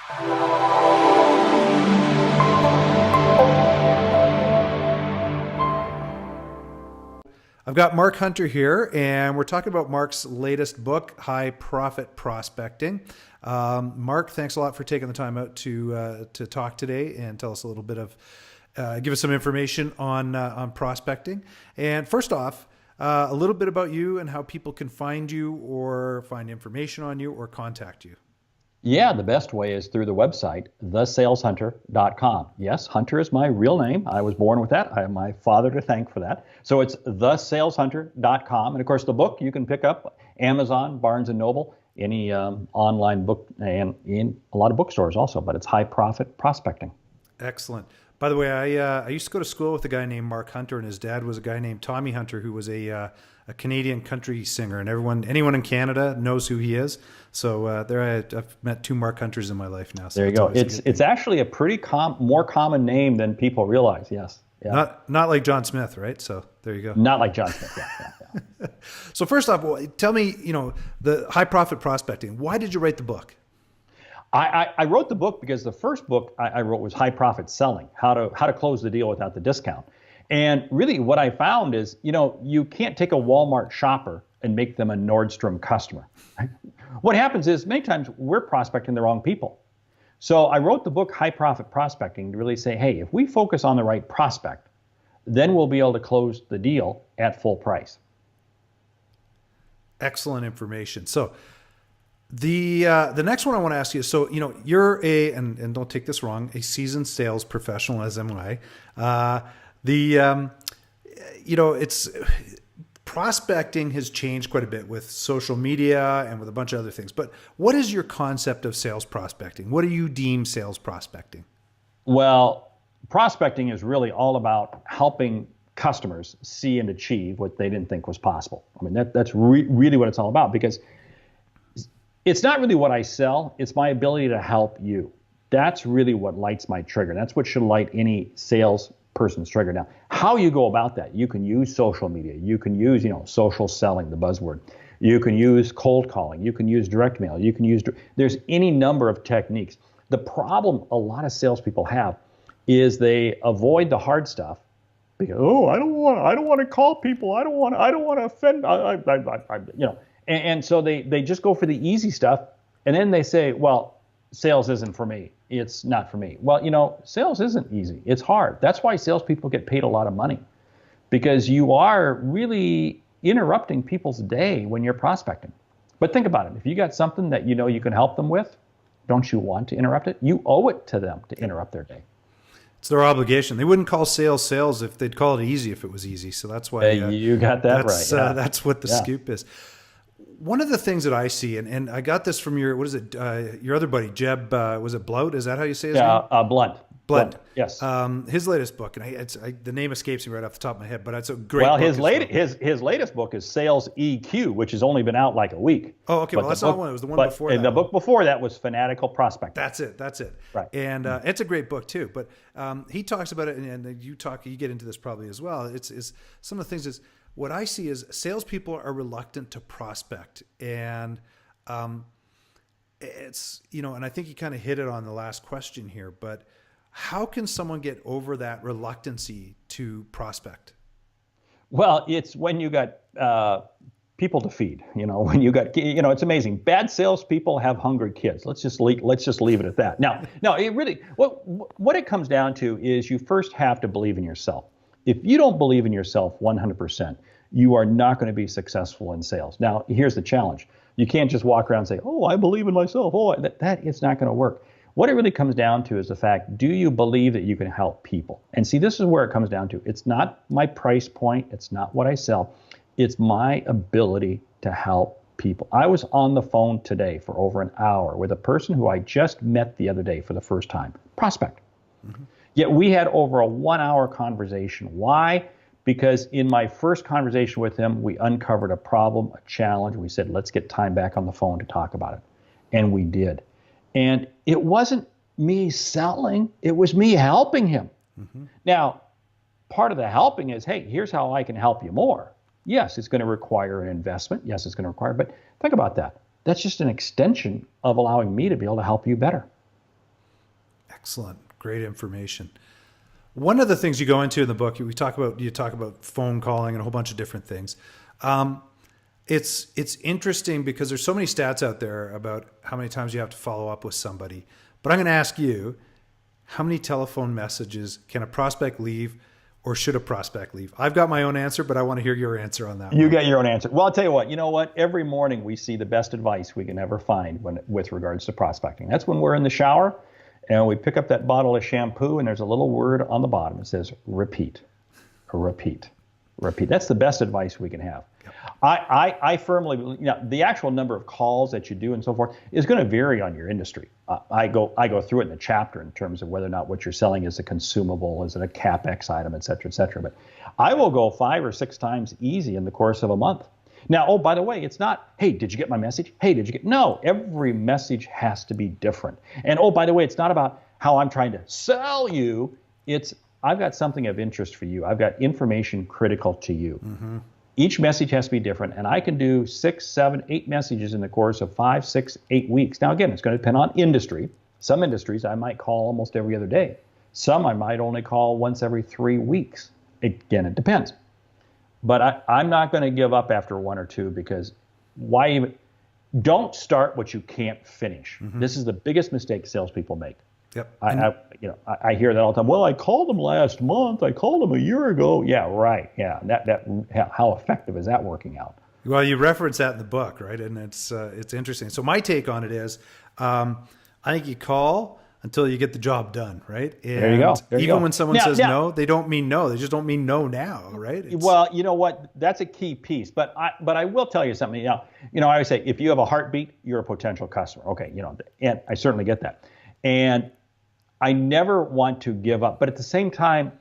I've got Mark Hunter here, and we're talking about Mark's latest book, High Profit Prospecting. Mark, thanks a lot for taking the time out to talk today and tell us a little bit of, give us some information on prospecting. And first off, a little bit about you and how people can find you or find information on you or contact you. Yeah, the best way is through the website, thesaleshunter.com. Yes, Hunter is my real name. I was born with that. I have my father to thank for that. So it's thesaleshunter.com. And of course, the book you can pick up Amazon, Barnes & Noble, any online book, and in a lot of bookstores also, but it's High Profit Prospecting. Excellent. By the way, I used to go to school with a guy named Mark Hunter, and his dad was a guy named Tommy Hunter, who was a Canadian country singer, and anyone in Canada knows who he is. So I've met two Mark Hunters in my life now. So there you go. It's actually a pretty more common name than people realize. Yes. Yeah. Not like John Smith, right? So there you go. Not like John Smith. Yeah. So first off, tell me, the High Profit Prospecting. Why did you write the book? I wrote the book because the first book I wrote was High Profit Selling, how to close the deal without the discount. And really what I found is, you can't take a Walmart shopper and make them a Nordstrom customer. Right? What happens is many times we're prospecting the wrong people. So I wrote the book High Profit Prospecting to really say, hey, if we focus on the right prospect, then we'll be able to close the deal at full price. Excellent information. So the next one I want to ask you is, so, you're and don't take this wrong, a seasoned sales professional, as am I. It's prospecting has changed quite a bit with social media and with a bunch of other things. But what is your concept of sales prospecting? What do you deem sales prospecting? Well, prospecting is really all about helping customers see and achieve what they didn't think was possible. I mean, that's really what it's all about, because it's not really what I sell. It's my ability to help you. That's really what lights my trigger. That's what should light any salesperson's trigger. Now, how you go about that, you can use social media. You can use, social selling, the buzzword. You can use cold calling. You can use direct mail. You can use, there's any number of techniques. The problem a lot of salespeople have is they avoid the hard stuff because, I don't want to call people. I don't want to offend, And so they just go for the easy stuff, and then they say, well, sales isn't for me. It's not for me. Well, sales isn't easy. It's hard. That's why salespeople get paid a lot of money, because you are really interrupting people's day when you're prospecting. But think about it. If you got something that you can help them with, don't you want to interrupt it? You owe it to them to interrupt their day. It's their obligation. They wouldn't call sales if they'd call it easy if it was easy. So that's why you got that right. Yeah. That's what the scoop is. One of the things that I see, and I got this from your other buddy, Jeb, was it Blout? Is that how you say his name? Blunt. Yes. His latest book, and the name escapes me right off the top of my head, but it's a great book. Well, his latest book is Sales EQ, which has only been out like a week. Oh, okay. Well, that's not one. It was the one before that. The book before that was Fanatical Prospecting. That's it. Right. And it's a great book too. But he talks about it, and you get into this probably as well. It's some of the things is, what I see is salespeople are reluctant to prospect, and it's and I think you kind of hit it on the last question here. But how can someone get over that reluctancy to prospect? Well, it's when you got people to feed. When you got it's amazing. Bad salespeople have hungry kids. Let's just leave it at that. Now, it really what it comes down to is you first have to believe in yourself. If you don't believe in yourself 100%, you are not going to be successful in sales. Now, here's the challenge. You can't just walk around and say, I believe in myself. That is not going to work. What it really comes down to is the fact, do you believe that you can help people? And see, this is where it comes down to. It's not my price point. It's not what I sell. It's my ability to help people. I was on the phone today for over an hour with a person who I just met the other day for the first time, prospect. Mm-hmm. Yet we had over a 1-hour conversation. Why? Because in my first conversation with him, we uncovered a problem, a challenge. We said, let's get time back on the phone to talk about it. And we did. And it wasn't me selling. It was me helping him. Mm-hmm. Now, part of the helping is, hey, here's how I can help you more. Yes, it's going to require an investment. Yes, it's going to require, but think about that. That's just an extension of allowing me to be able to help you better. Excellent. Great information. One of the things you go into in the book, you talk about phone calling and a whole bunch of different things. It's interesting because there's so many stats out there about how many times you have to follow up with somebody. But I'm going to ask you, how many telephone messages can a prospect leave, or should a prospect leave? I've got my own answer, but I want to hear your answer on that. You got your own answer. Well, I'll tell you what. You know what? Every morning we see the best advice we can ever find with regards to prospecting. That's when we're in the shower and we pick up that bottle of shampoo and there's a little word on the bottom. It says repeat, repeat, repeat. That's the best advice we can have. Yep. I firmly believe, the actual number of calls that you do and so forth is going to vary on your industry. I go through it in the chapter in terms of whether or not what you're selling is a consumable, is it a CapEx item, et cetera, et cetera. But I will go 5 or 6 times easy in the course of a month. Now, oh, by the way, it's not, hey, did you get my message? Hey, did you get? No, every message has to be different. And oh, by the way, it's not about how I'm trying to sell you. It's I've got something of interest for you. I've got information critical to you. Mm-hmm. Each message has to be different, and I can do 6, 7, 8 messages in the course of 5, 6, 8 weeks. Now, again, it's going to depend on industry. Some industries I might call almost every other day. Some I might only call once every 3 weeks. Again, it depends. But I'm not going to give up after 1 or 2 because why even? Don't start what you can't finish. Mm-hmm. This is the biggest mistake salespeople make. Yep. I hear that all the time. Well, I called them last month. I called them a year ago. Yeah, right. Yeah, how effective is that working out? Well, you reference that in the book, right? And it's interesting. So my take on it is, I think you call until you get the job done, right? And there you go. Even when someone says no, they don't mean no. They just don't mean no now, right? Well, you know what? That's a key piece. But I will tell you something. I always say, if you have a heartbeat, you're a potential customer. Okay, and I certainly get that. And I never want to give up. But at the same time,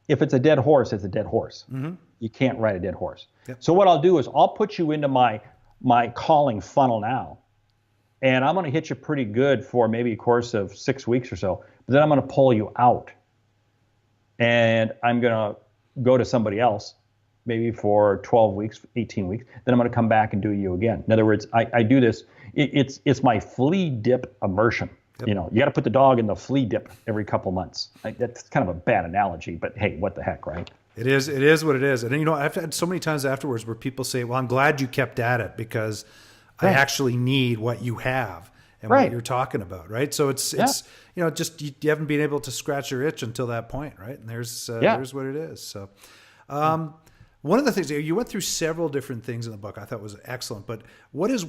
if it's a dead horse, it's a dead horse. Mm-hmm. You can't ride a dead horse. Yep. So what I'll do is I'll put you into my calling funnel now. And I'm going to hit you pretty good for maybe a course of 6 weeks or so. But then I'm going to pull you out. And I'm going to go to somebody else, maybe for 12 weeks, 18 weeks. Then I'm going to come back and do you again. In other words, I do this. It's my flea dip immersion. Yep. You got to put the dog in the flea dip every couple months. That's kind of a bad analogy, but hey, what the heck, right? It is what it is. And I've had so many times afterwards where people say, well, I'm glad you kept at it because I actually need what you have and what you're talking about, right? So it's just you haven't been able to scratch your itch until that point, right? And there's what it is. So one of the things, you went through several different things in the book I thought was excellent, but what is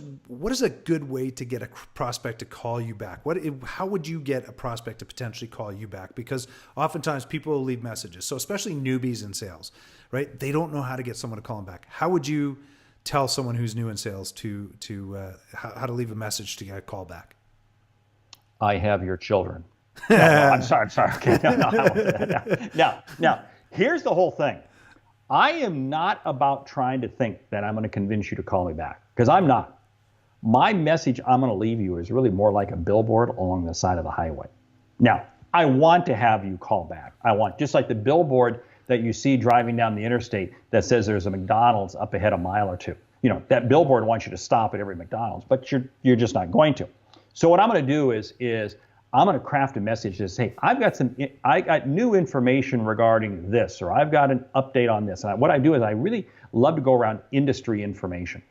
a good way to get a prospect to call you back? How would you get a prospect to potentially call you back? Because oftentimes people will leave messages. So especially newbies in sales, right? They don't know how to get someone to call them back. How would you tell someone who's new in sales how to leave a message to get a call back? I have your children. No, I'm sorry. Okay. Now, here's the whole thing. I am not about trying to think that I'm going to convince you to call me back, because I'm not. My message I'm going to leave you is really more like a billboard along the side of the highway. Now, I want to have you call back. I want, just like the billboard that you see driving down the interstate that says there's a McDonald's up ahead a mile or two. That billboard wants you to stop at every McDonald's, but you're just not going to. So what I'm going to do is I'm going to craft a message that says, hey, I got new information regarding this, or I've got an update on this. And what I do is I really love to go around industry information.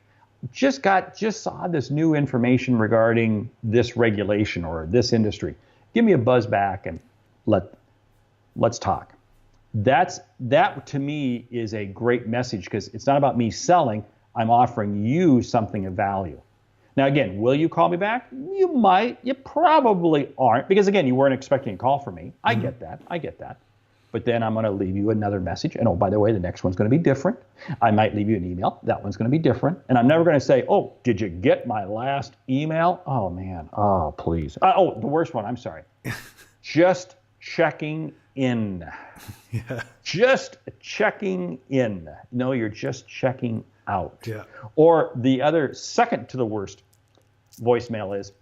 Just saw this new information regarding this regulation or this industry. Give me a buzz back and let's talk. That to me is a great message, because it's not about me selling. I'm offering you something of value. Now, again, will you call me back? You might. You probably aren't, because, again, you weren't expecting a call from me. I get that. But then I'm going to leave you another message. And, oh, by the way, the next one's going to be different. I might leave you an email. That one's going to be different. And I'm never going to say, oh, did you get my last email? Oh, man. Oh, please. The worst one. I'm sorry. Just checking in. Yeah. Just checking in. No, you're just checking out. Yeah. Or the other, second to the worst voicemail is,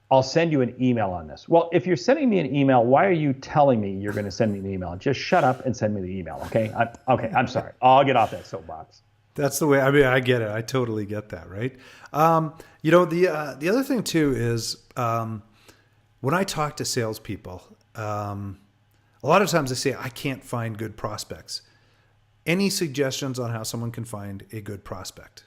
I'll send you an email on this. Well, if you're sending me an email, why are you telling me you're going to send me an email? Just shut up and send me the email, okay? I'm sorry. I'll get off that soapbox. That's the way. I mean, I get it. I totally get that, right? The other thing too is, when I talk to salespeople, a lot of times they say, I can't find good prospects. Any suggestions on how someone can find a good prospect?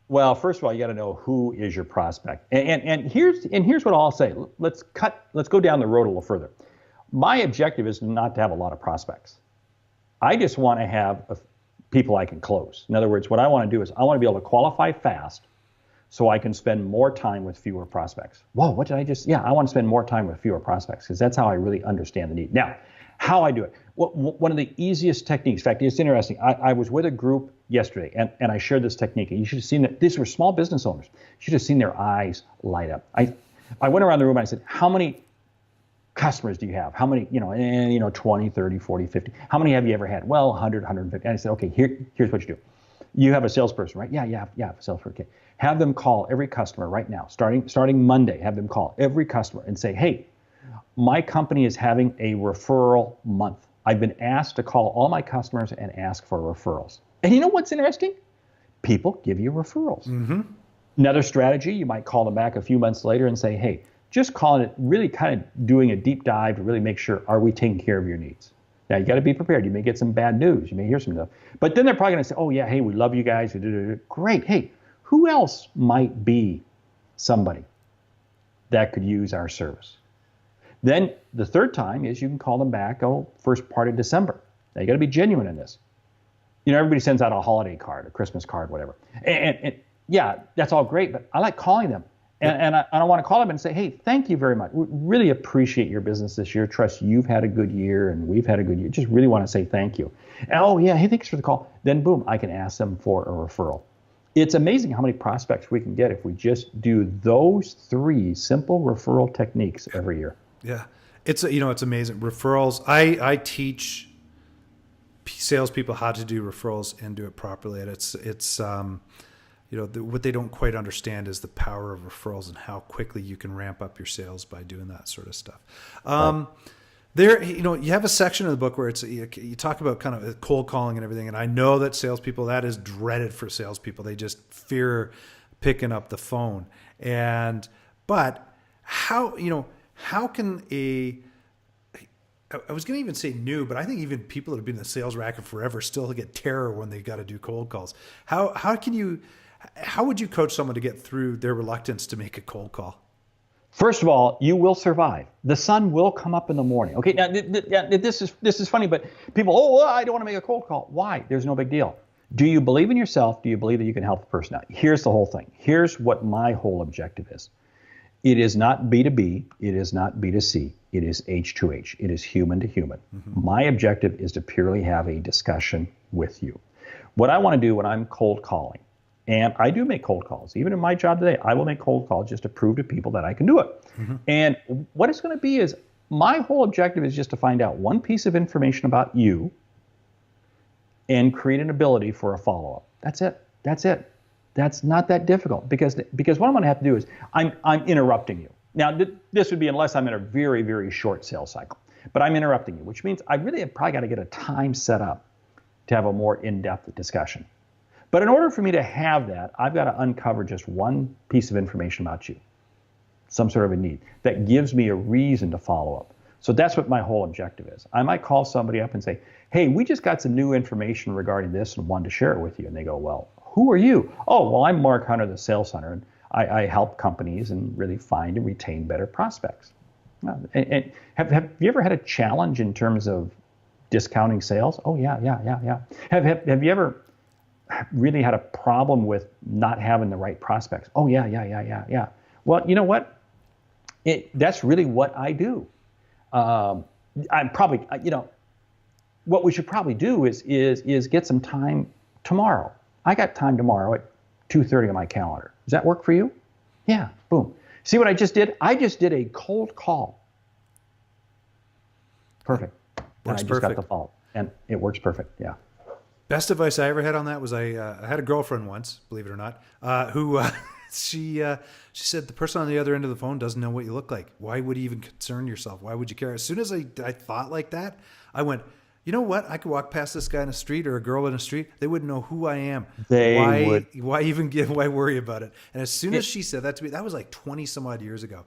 Well, first of all, you got to know who is your prospect. And here's what I'll say. Let's go down the road a little further. My objective is not to have a lot of prospects. I just want to have people I can close. In other words, what I want to do is I want to be able to qualify fast so I can spend more time with fewer prospects. Whoa, what did I just? Yeah, I want to spend more time with fewer prospects because that's how I really understand the need. Now, how I do it. One of the easiest techniques, in fact, it's interesting. I was with a group yesterday and I shared this technique. And you should have seen that these were small business owners. You should have seen their eyes light up. I went around the room and I said, how many customers do you have? How many, 20, 30, 40, 50. How many have you ever had? Well, 100, 150. And I said, okay, here's what you do. You have a salesperson, right? Yeah, you have a salesperson. Okay. Have them call every customer right now, starting Monday. Have them call every customer and say, hey, my company is having a referral month. I've been asked to call all my customers and ask for referrals. And you know what's interesting? People give you referrals. Mm-hmm. Another strategy, you might call them back a few months later and say, hey, just calling it, really kind of doing a deep dive to really make sure, are we taking care of your needs? Now, you got to be prepared. You may get some bad news. You may hear some stuff. But then they're probably going to say, oh, yeah, hey, we love you guys. Great. Hey, who else might be somebody that could use our service? Then the third time is you can call them back, first part of December. Now, you got to be genuine in this. Everybody sends out a holiday card, a Christmas card, whatever. And yeah, that's all great, but I like calling them. And I want to call them and say, hey, thank you very much. We really appreciate your business this year. Trust you've had a good year and we've had a good year. Just really want to say thank you. And, oh, yeah, hey, thanks for the call. Then, boom, I can ask them for a referral. It's amazing how many prospects we can get if we just do those 3 simple referral techniques every year. Yeah, it's amazing. Referrals. I teach salespeople how to do referrals and do it properly. And it's what they don't quite understand is the power of referrals and how quickly you can ramp up your sales by doing that sort of stuff. Right. There, you have a section of the book where you talk about kind of cold calling and everything. And I know that salespeople, that is dreaded for salespeople. They just fear picking up the phone. But how can I was going to even say new, but I think even people that have been in the sales racket forever still get terror when they got to do cold calls. How would you coach someone to get through their reluctance to make a cold call? First of all, you will survive. The sun will come up in the morning. Okay, now this is funny, but people, I don't want to make a cold call. Why? There's no big deal. Do you believe in yourself? Do you believe that you can help the person out? Here's the whole thing. Here's what my whole objective is. It is not B2B. It is not B2C. It is H2H. It is human to human. Mm-hmm. My objective is to purely have a discussion with you. What I want to do when I'm cold calling, and I do make cold calls. Even in my job today, I will make cold calls just to prove to people that I can do it. Mm-hmm. And what it's going to be is my whole objective is just to find out one piece of information about you and create an ability for a follow-up. That's it. That's not that difficult because what I'm going to have to do is I'm interrupting you. Now, this would be unless I'm in a very, very short sales cycle. But I'm interrupting you, which means I really have probably got to get a time set up to have a more in-depth discussion. But in order for me to have that, I've got to uncover just one piece of information about you, some sort of a need that gives me a reason to follow up. So that's what my whole objective is. I might call somebody up and say, hey, we just got some new information regarding this and wanted to share it with you. And they go, well, who are you? Oh, well, I'm Mark Hunter, the sales hunter, and I help companies and really find and retain better prospects. And have you ever had a challenge in terms of discounting sales? Oh, yeah. Have you ever really had a problem with not having the right prospects? Oh, yeah. Well, you know what? That's really what I do. I'm probably, what we should probably do is get some time tomorrow. I got time tomorrow at 2:30 on my calendar. Does that work for you? Yeah, boom. See what I just did? I just did a cold call. Perfect. Works and I just perfect. got the follow, and it works perfect. Yeah. Best advice I ever had on that was I had a girlfriend once, believe it or not, who she said the person on the other end of the phone doesn't know what you look like. Why would you even concern yourself? Why would you care? As soon as I thought like that, I went, you know what? I could walk past this guy in the street or a girl in the street. They wouldn't know who I am. Why worry about it? And as soon as she said that to me, that was like 20 some odd years ago.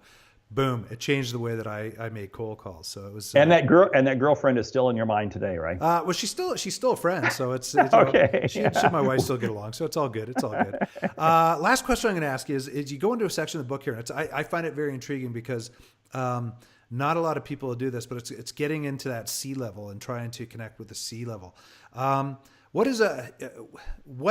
boom, it changed the way that I made cold calls. So it was, And that girlfriend is still in your mind today, right? well, she's still a friend. So it's Okay. she and my wife still get along. So it's all good. It's all good. Last question I'm going to ask is you go into a section of the book here, and I find it very intriguing because, not a lot of people do this, but it's getting into that C level and trying to connect with the C level. What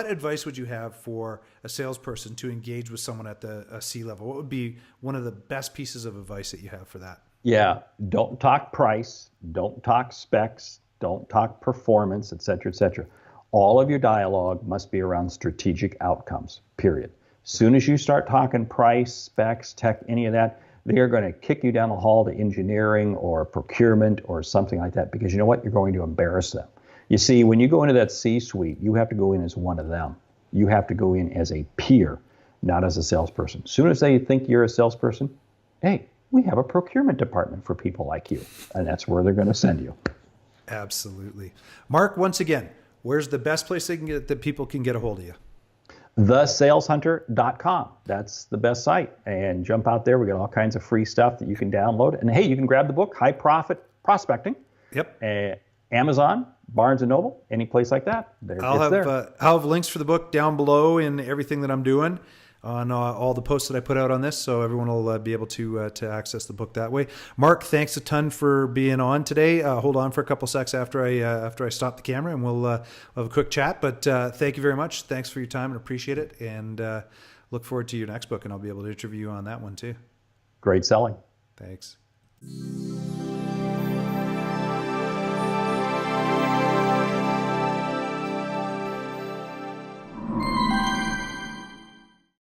advice would you have for a salesperson to engage with someone at the C level? What would be one of the best pieces of advice that you have for that? Yeah, don't talk price, don't talk specs, don't talk performance, et cetera, et cetera. All of your dialogue must be around strategic outcomes, period. Soon as you start talking price, specs, tech, any of that, they're going to kick you down the hall to engineering or procurement or something like that, because you know what? You're going to embarrass them. You see, when you go into that C-suite, you have to go in as one of them. You have to go in as a peer, not as a salesperson. As soon as they think you're a salesperson, hey, we have a procurement department for people like you, and that's where they're going to send you. Absolutely. Mark, once again, where's the best place that people can get a hold of you? thesaleshunter.com. That's the best site. And jump out there. We got all kinds of free stuff that you can download. And hey, you can grab the book, High Profit Prospecting. Yep. Amazon, Barnes & Noble, any place like that. I'll have links for the book down below in everything that I'm doing on all the posts that I put out on this, so everyone will be able to access the book that way. Mark, thanks a ton for being on today. Hold on for a couple secs after I stop the camera, and we'll have a quick chat. But thank you very much. Thanks for your time, and appreciate it. And look forward to your next book, and I'll be able to interview you on that one too. Great selling. Thanks.